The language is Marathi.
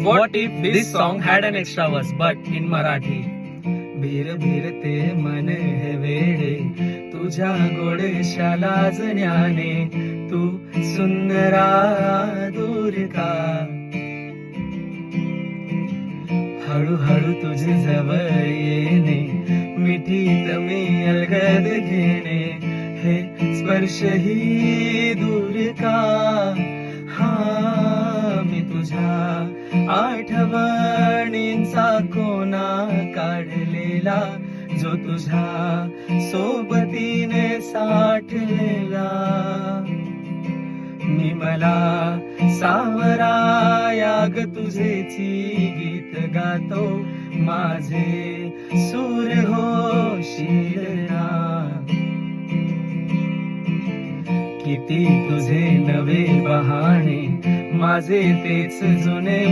What if this song had an extra verse but in Marathi? भीर भीरते मन हे वेडे तुझ्या गोडेशा लाजण्याने तू सुंदरा दूर का हळूहळू तुझे जवळ येणे मिठीत मी अलगद घेणे हे स्पर्शही दूर का हा मी तुझ्या आठवणींचा कोना काढलेला जो तुझ्या सोबतीने साठलेला मी मला सावरायाग तुझेची गीत गातो माझे सूर होशील ना किती तुझे नवे बहाणे माझे तेच जुने